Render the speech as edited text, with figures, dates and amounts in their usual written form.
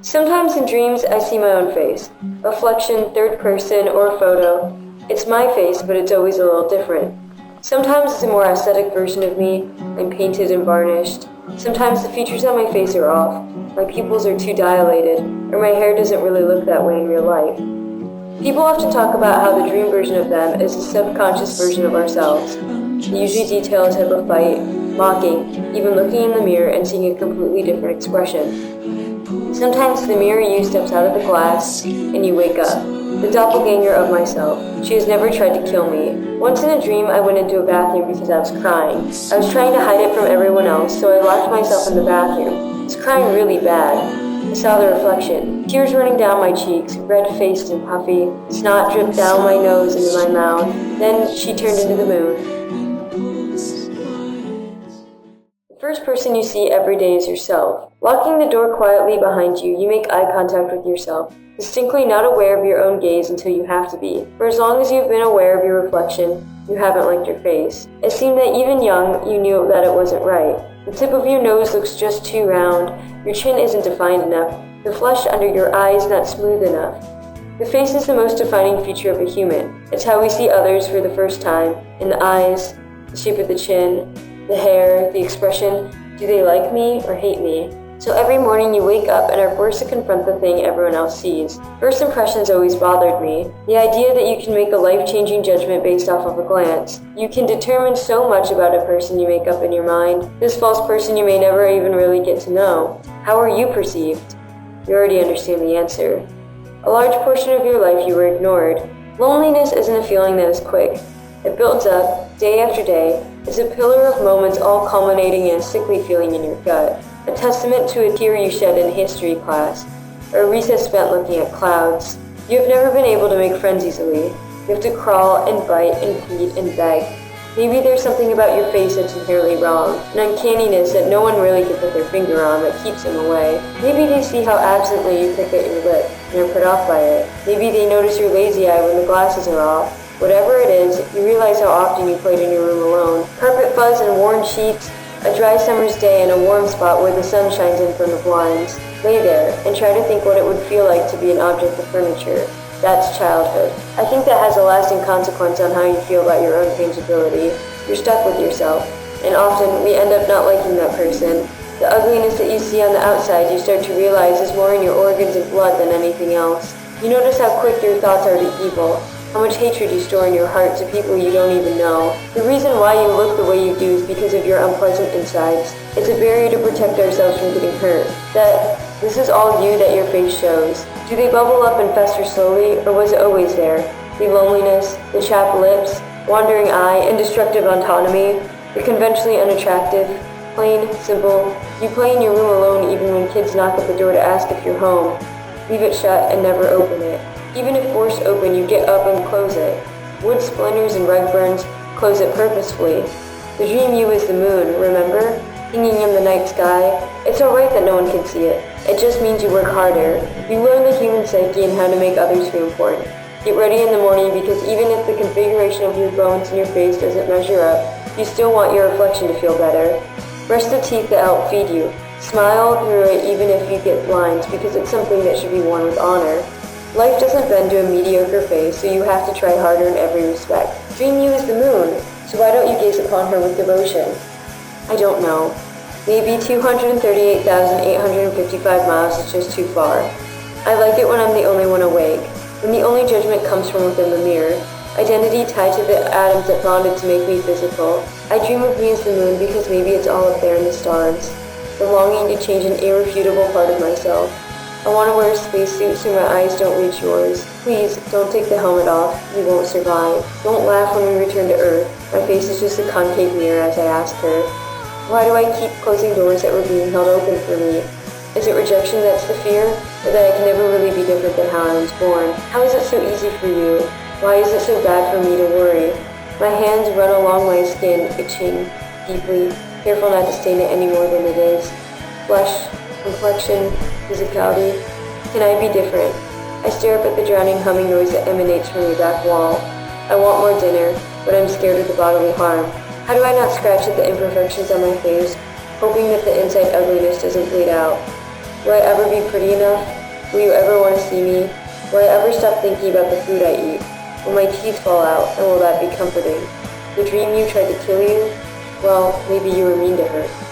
Sometimes in dreams I see my own face. Reflection, third person, or photo. It's my face, but it's always a little different. Sometimes it's a more aesthetic version of me. I'm painted and varnished. Sometimes the features on my face are off. My pupils are too dilated, or my hair doesn't really look that way in real life. People often talk about how the dream version of them is a subconscious version of ourselves. They usually detail a type of fight, mocking, even looking in the mirror and seeing a completely different expression. Sometimes the mirror you steps out of the glass and you wake up. The doppelganger of myself. She has never tried to kill me. Once in a dream, I went into a bathroom because I was crying. I was trying to hide it from everyone else, so I locked myself in the bathroom. I was crying really bad. I saw the reflection. Tears running down my cheeks, red-faced and puffy. Snot dripped down my nose into my mouth. Then she turned into the moon. The first person you see every day is yourself. Locking the door quietly behind you, you make eye contact with yourself, distinctly not aware of your own gaze until you have to be. For as long as you've been aware of your reflection, you haven't liked your face. It seemed that even young, you knew that it wasn't right. The tip of your nose looks just too round, your chin isn't defined enough, the flesh under your eye is not smooth enough. The face is the most defining feature of a human. It's how we see others for the first time, in the eyes, the shape of the chin, the hair, the expression, do they like me or hate me? So every morning you wake up and are forced to confront the thing everyone else sees. First impressions always bothered me. The idea that you can make a life-changing judgment based off of a glance. You can determine so much about a person you make up in your mind. This false person you may never even really get to know. How are you perceived? You already understand the answer. A large portion of your life you were ignored. Loneliness isn't a feeling that is quick. It builds up, day after day. It's a pillar of moments all culminating in a sickly feeling in your gut. A testament to a tear you shed in history class, or a recess spent looking at clouds. You have never been able to make friends easily. You have to crawl and bite and plead and beg. Maybe there's something about your face that's inherently wrong, an uncanniness that no one really can put their finger on that keeps them away. Maybe they see how absently you pick at your lip and are put off by it. Maybe they notice your lazy eye when the glasses are off. Whatever it is, you realize how often you played in your room alone. Carpet fuzz and worn sheets, a dry summer's day in a warm spot where the sun shines in from the blinds. Lay there and try to think what it would feel like to be an object of furniture. That's childhood. I think that has a lasting consequence on how you feel about your own tangibility. You're stuck with yourself, and often we end up not liking that person. The ugliness that you see on the outside you start to realize is more in your organs and blood than anything else. You notice how quick your thoughts are to evil. How much hatred you store in your heart to people you don't even know. The reason why you look the way you do is because of your unpleasant insides. It's a barrier to protect ourselves from getting hurt. That this is all you that your face shows. Do they bubble up and fester slowly, or was it always there? The loneliness, the chapped lips, wandering eye, indestructible autonomy, the conventionally unattractive, plain, simple. You play in your room alone even when kids knock at the door to ask if you're home. Leave it shut and never open it. Even if forced open, you get up and close it. Wood splinters and rug burns close it purposefully. The dream you is the moon, remember? Hanging in the night sky. It's alright that no one can see it. It just means you work harder. You learn the human psyche and how to make others feel important. Get ready in the morning because even if the configuration of your bones and your face doesn't measure up, you still want your reflection to feel better. Brush the teeth that help feed you. Smile through it even if you get lines because it's something that should be worn with honor. Life doesn't bend to a mediocre face, so you have to try harder in every respect. Dream you is the moon, so why don't you gaze upon her with devotion? I don't know. Maybe 238,855 miles is just too far. I like it when I'm the only one awake, when the only judgment comes from within the mirror. Identity tied to the atoms that bonded to make me physical. I dream of me as the moon because maybe it's all up there in the stars. The longing to change an irrefutable part of myself. I want to wear a spacesuit so my eyes don't reach yours. Please, don't take the helmet off. You won't survive. Don't laugh when we return to Earth. My face is just a concave mirror as I ask her. Why do I keep closing doors that were being held open for me? Is it rejection that's the fear? Or that I can never really be different than how I was born? How is it so easy for you? Why is it so bad for me to worry? My hands run along my skin, itching deeply, careful not to stain it any more than it is. Flesh, complexion, physicality. Can I be different? I stare up at the drowning humming noise that emanates from your back wall. I want more dinner, but I'm scared of the bodily harm. How do I not scratch at the imperfections on my face, hoping that the inside ugliness doesn't bleed out? Will I ever be pretty enough? Will you ever want to see me? Will I ever stop thinking about the food I eat? Will my teeth fall out, and will that be comforting? The dream you tried to kill you? Well, maybe you were mean to her.